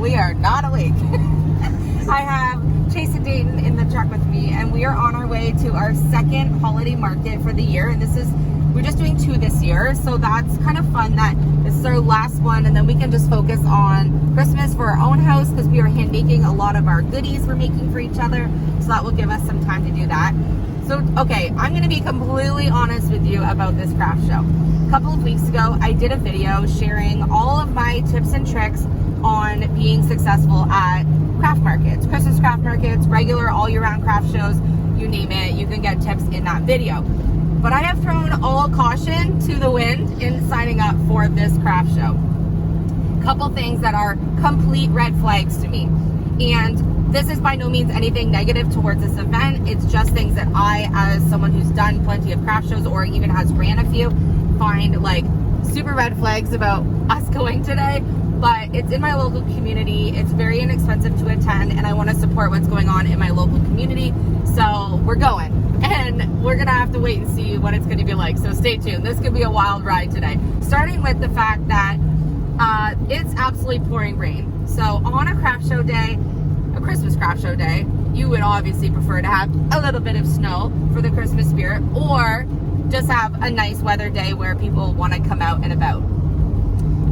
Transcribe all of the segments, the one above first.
we are not awake. I have Chase and Dayton in the truck with me, and we are on our way to our second holiday market for the year. And we're just doing 2 this year, so that's kind of fun that this is our last one, and then we can just focus on Christmas for our own house, because we are hand making a lot of our goodies we're making for each other, so that will give us some time to do that. So, okay, I'm going to be completely honest with you about this craft show. A couple of weeks ago, I did a video sharing all of my tips and tricks on being successful at craft markets, Christmas craft markets, regular all year round craft shows, you name it, you can get tips in that video. But I have thrown all caution to the wind in signing up for this craft show. Couple things that are complete red flags to me. And this is by no means anything negative towards this event. It's just things that I, as someone who's done plenty of craft shows or even has ran a few, find like super red flags about us going today. But it's in my local community. It's very inexpensive to attend, and I want to support what's going on in my local community. So we're going, and we're gonna have to wait and see what it's gonna be like. So stay tuned. This could be a wild ride today. Starting with the fact that it's absolutely pouring rain. So on a craft show day, a Christmas craft show day, you would obviously prefer to have a little bit of snow for the Christmas spirit, or just have a nice weather day where people want to come out and about.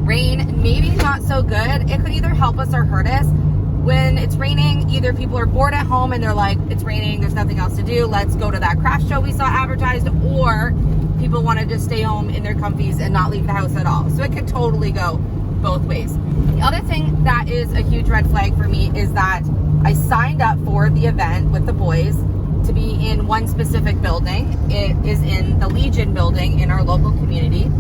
Rain, maybe not so good. It could either help us or hurt us. When it's raining, either people are bored at home and they're like, it's raining, there's nothing else to do, let's go to that craft show we saw advertised, or people want to just stay home in their comfies and not leave the house at all. So it could totally go both ways. The other thing that is a huge red flag for me is that I signed up for the event with the boys to be in one specific building. It is in the Legion building in our local community.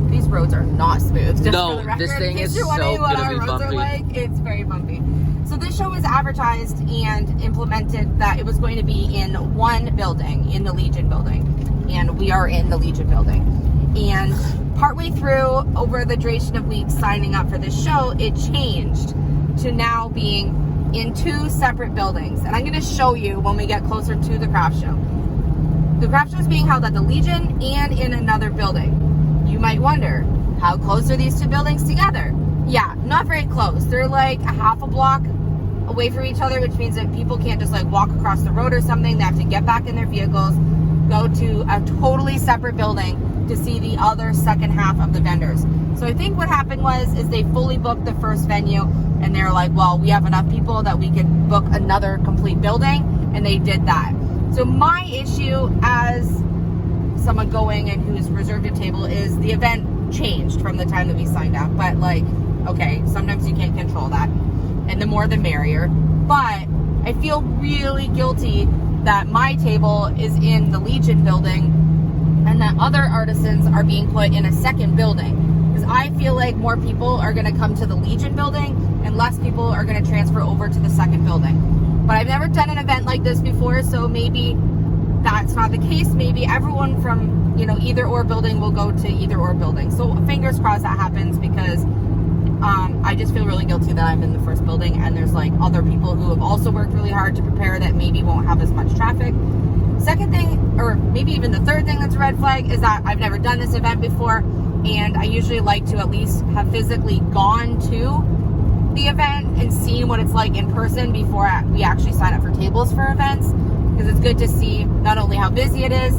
These roads are not smooth. Just no, for the record, this thing is so what gonna our be roads bumpy. are like. It's very bumpy. So this show was advertised and implemented that it was going to be in one building, in the Legion building, and we are in the Legion building. And partway through, over the duration of weeks signing up for this show, it changed to now being in 2 separate buildings. And I'm going to show you when we get closer to the craft show. The craft show is being held at the Legion and in another building. You might wonder, how close are these 2 buildings together? Yeah, not very close. They're like a half a block away from each other, which means that people can't just like walk across the road or something. They have to get back in their vehicles, go to a totally separate building to see the other second half of the vendors. So I think what happened is they fully booked the first venue, and they're like, well, we have enough people that we could book another complete building, and they did that. So my issue as someone going and who's reserved a table is the event changed from the time that we signed up. But like, okay, sometimes you can't control that, and the more the merrier. But I feel really guilty that my table is in the Legion building and that other artisans are being put in a second building, because I feel like more people are going to come to the Legion building and less people are going to transfer over to the second building. But I've never done an event like this before, so maybe that's not the case. Maybe everyone from, you know, either or building will go to either or building. So fingers crossed that happens, because I just feel really guilty that I'm in the first building and there's like other people who have also worked really hard to prepare that maybe won't have as much traffic. Second thing, or maybe even the third thing that's a red flag, is that I've never done this event before, and I usually like to at least have physically gone to the event and seen what it's like in person before we actually sign up for tables for events, because it's good to see not only how busy it is,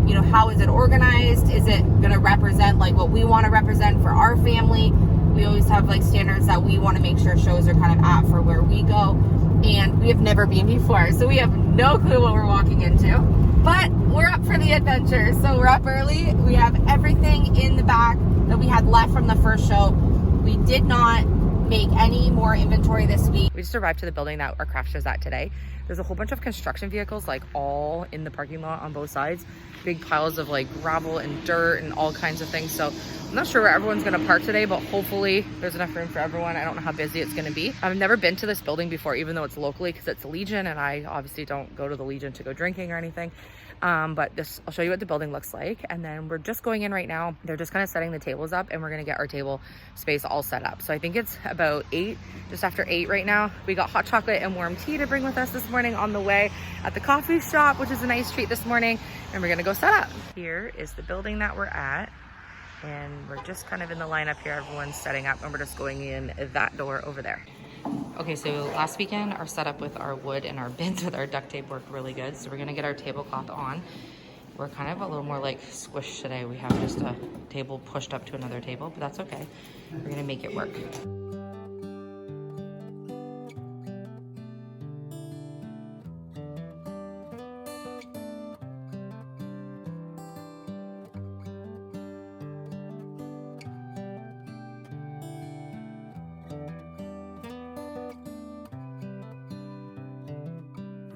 you know, how is it organized, is it going to represent like what we want to represent for our family. We always have like standards that we want to make sure shows are kind of at for where we go, and we have never been before, so we have no clue what we're walking into. But we're up for the adventure, so we're up early. We have everything in the back that we had left from the first show. We did not make any more inventory this week. We just arrived to the building that our craft show's at today. There's a whole bunch of construction vehicles like all in the parking lot on both sides. Big piles of like gravel and dirt and all kinds of things. So I'm not sure where everyone's gonna park today, but hopefully there's enough room for everyone. I don't know how busy it's gonna be. I've never been to this building before, even though it's locally, because it's Legion, and I obviously don't go to the Legion to go drinking or anything. But I'll show you what the building looks like, and then we're just going in right now. They're just kind of setting the tables up, and we're gonna get our table space all set up. So I think it's about 8, just after 8 right now. We got hot chocolate and warm tea to bring with us this morning on the way at the coffee shop, which is a nice treat this morning, and we're gonna go set up. Here is the building that we're at, and we're just kind of in the lineup here. Everyone's setting up, and we're just going in that door over there. Okay, so last weekend our setup with our wood and our bins with our duct tape worked really good. So we're gonna get our tablecloth on. We're kind of a little more like squished today. We have just a table pushed up to another table, but that's okay. We're gonna make it work.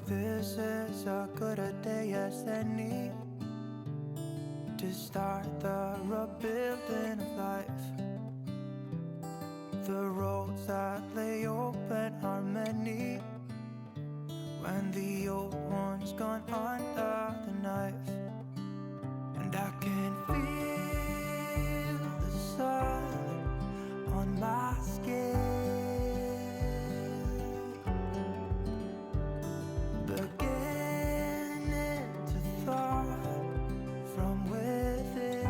This is as good a day as any to start the rebuilding of life. The roads that lay open are many when the old one's gone under the knife. And I can feel the sun on my skin, beginning to thaw from within.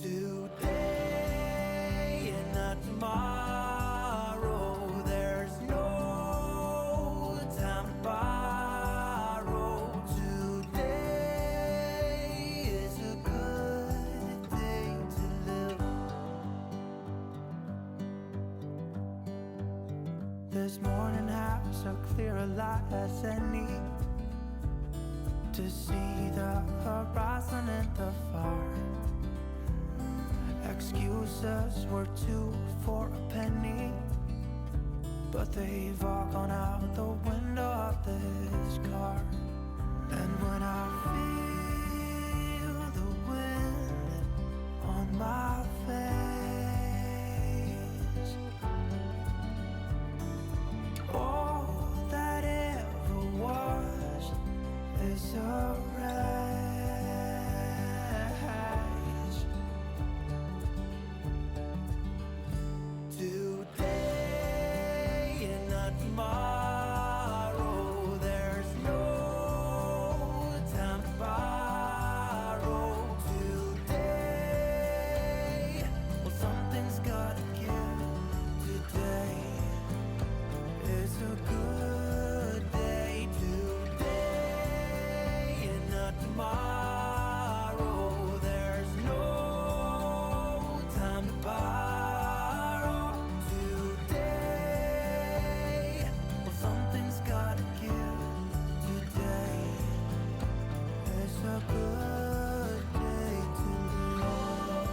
Today and not tomorrow, there's no time to borrow. Today is a good day to live. This morning has a clearer light as any to see the horizon in the far. Excuses were 2 for a penny, but they've all gone out the window of this car. And when I feel the wind on my face, all that ever was is a rage. Today and not tomorrow, there's no time to borrow. Today, well, something's gotta give. Today is a good day. Today and not tomorrow, there's no time to borrow. Today, well, something's gotta give. Today is a good day to live.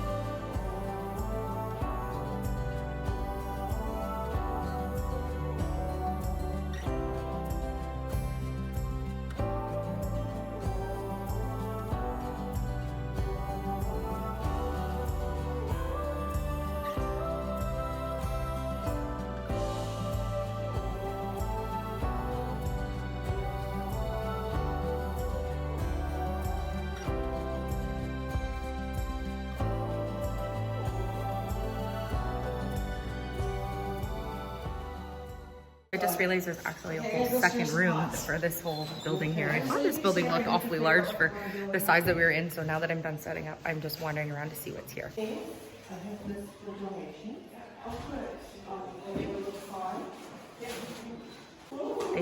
I just realized there's actually a whole second room for this whole building here. I thought this building looked awfully large for the size that we were in, so now that I'm done setting up, I'm just wandering around to see what's here. They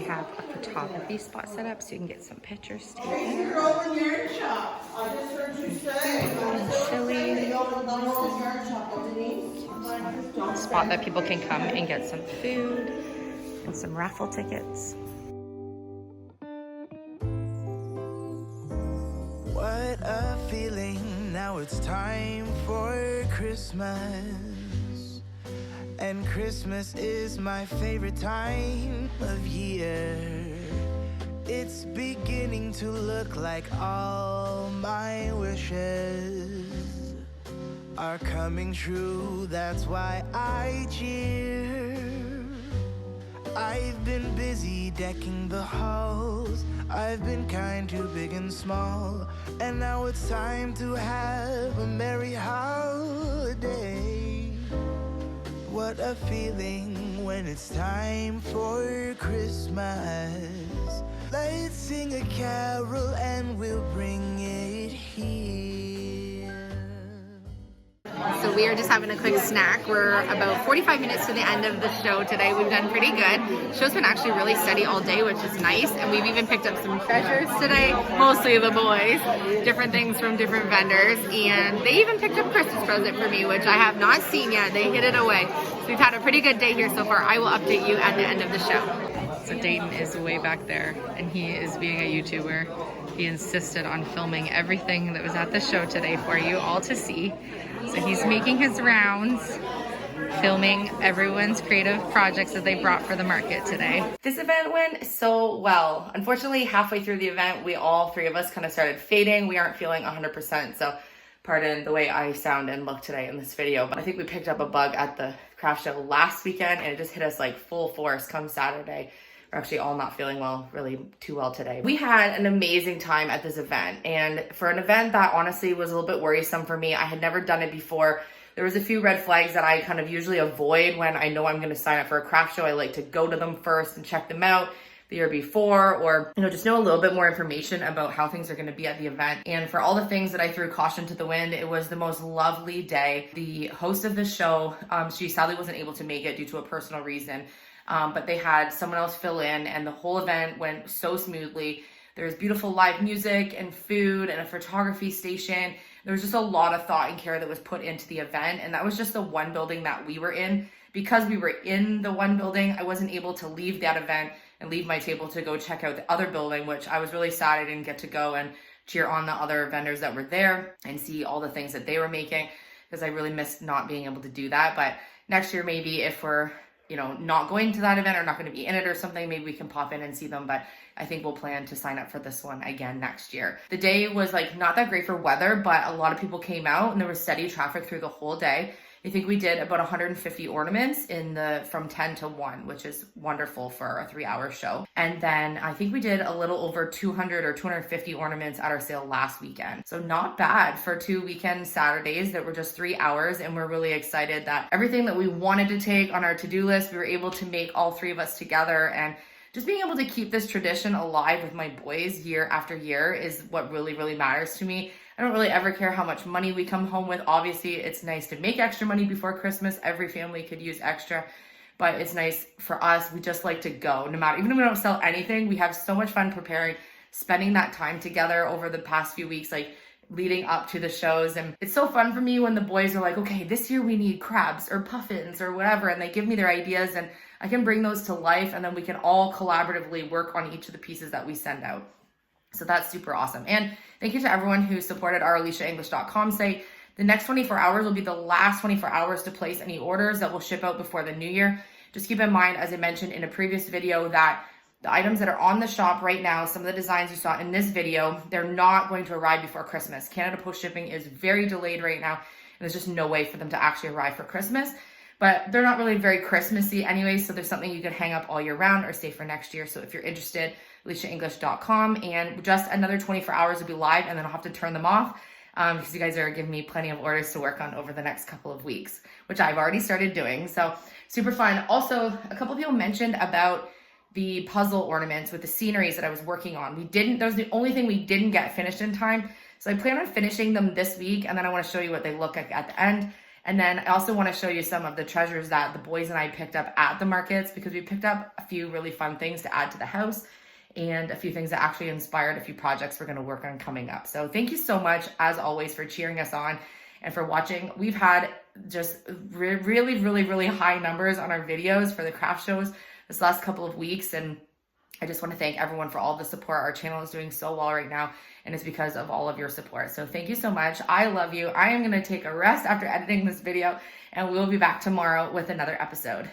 have a photography spot set up so you can get some pictures taken. Chili. Spot that people can come and get some food and some raffle tickets. What a feeling, now it's time for Christmas. And Christmas is my favorite time of year. It's beginning to look like all my wishes are coming true, that's why I cheer. I've been busy decking the halls, I've been kind to big and small, and now it's time to have a merry holiday. What a feeling when it's time for Christmas. Let's sing a carol and we'll bring it here. So we are just having a quick snack. We're about 45 minutes to the end of the show today. We've done pretty good. Show's been actually really steady all day, which is nice. And we've even picked up some treasures today, mostly the boys, different things from different vendors. And they even picked up a Christmas present for me, which I have not seen yet. They hid it away. So we've had a pretty good day here so far. I will update you at the end of the show. So Dayton is way back there, and he is being a YouTuber. He insisted on filming everything that was at the show today for you all to see. So he's making his rounds, filming everyone's creative projects that they brought for the market today. This event went so well. Unfortunately, halfway through the event, all three of us kind of started fading. We aren't feeling 100%, so pardon the way I sound and look today in this video, but I think we picked up a bug at the craft show last weekend, and it just hit us like full force come Saturday. We're actually all not feeling well, really too well today. We had an amazing time at this event, and for an event that honestly was a little bit worrisome for me, I had never done it before. There was a few red flags that I kind of usually avoid when I know I'm going to sign up for a craft show. I like to go to them first and check them out the year before, or just know a little bit more information about how things are going to be at the event. And for all the things that I threw caution to the wind, it was the most lovely day. The host of the show, she sadly wasn't able to make it due to a personal reason. But they had someone else fill in, and the whole event went so smoothly. There was beautiful live music and food and a photography station. There was just a lot of thought and care that was put into the event, and that was just the one building that we were in. Because we were in the one building, I wasn't able to leave that event and leave my table to go check out the other building, which I was really sad I didn't get to go and cheer on the other vendors that were there and see all the things that they were making, because I really missed not being able to do that. But next year, maybe if we're not going to that event or not going to be in it or something, maybe we can pop in and see them. But I think we'll plan to sign up for this one again next year. The day was not that great for weather, but a lot of people came out and there was steady traffic through the whole day. I think we did about 150 ornaments from 10 to 1, which is wonderful for a 3-hour show. And then I think we did a little over 200 or 250 ornaments at our sale last weekend. So not bad for 2 weekend Saturdays that were just 3 hours. And we're really excited that everything that we wanted to take on our to-do list, we were able to make all three of us together. And just being able to keep this tradition alive with my boys year after year is what really, really matters to me. I don't really ever care how much money we come home with. Obviously, it's nice to make extra money before Christmas. Every family could use extra, but it's nice for us. We just like to go. No matter, even if we don't sell anything, we have so much fun preparing, spending that time together over the past few weeks, leading up to the shows. And it's so fun for me when the boys are like, okay, this year we need crabs or puffins or whatever, and they give me their ideas and I can bring those to life, and then we can all collaboratively work on each of the pieces that we send out. So that's super awesome. And thank you to everyone who supported our ElysiaEnglish.com site. The next 24 hours will be the last 24 hours to place any orders that will ship out before the new year. Just keep in mind, as I mentioned in a previous video, that the items that are on the shop right now, some of the designs you saw in this video, they're not going to arrive before Christmas. Canada Post shipping is very delayed right now, and there's just no way for them to actually arrive for Christmas. But they're not really very Christmassy anyway, so there's something you can hang up all year round or save for next year. So if you're interested, ElysiaEnglish.com, and just another 24 hours will be live, and then I'll have to turn them off because you guys are giving me plenty of orders to work on over the next couple of weeks, which I've already started doing. So super fun. Also, a couple of people mentioned about the puzzle ornaments with the sceneries that I was working on. That was the only thing we didn't get finished in time. So I plan on finishing them this week, and then I want to show you what they look like at the end. And then I also want to show you some of the treasures that the boys and I picked up at the markets, because we picked up a few really fun things to add to the house and a few things that actually inspired a few projects we're going to work on coming up. So thank you so much, as always, for cheering us on and for watching. We've had just really, really, really high numbers on our videos for the craft shows this last couple of weeks, and I just want to thank everyone for all the support. Our channel is doing so well right now, and it's because of all of your support. So thank you so much. I love you. I am going to take a rest after editing this video, and we'll be back tomorrow with another episode.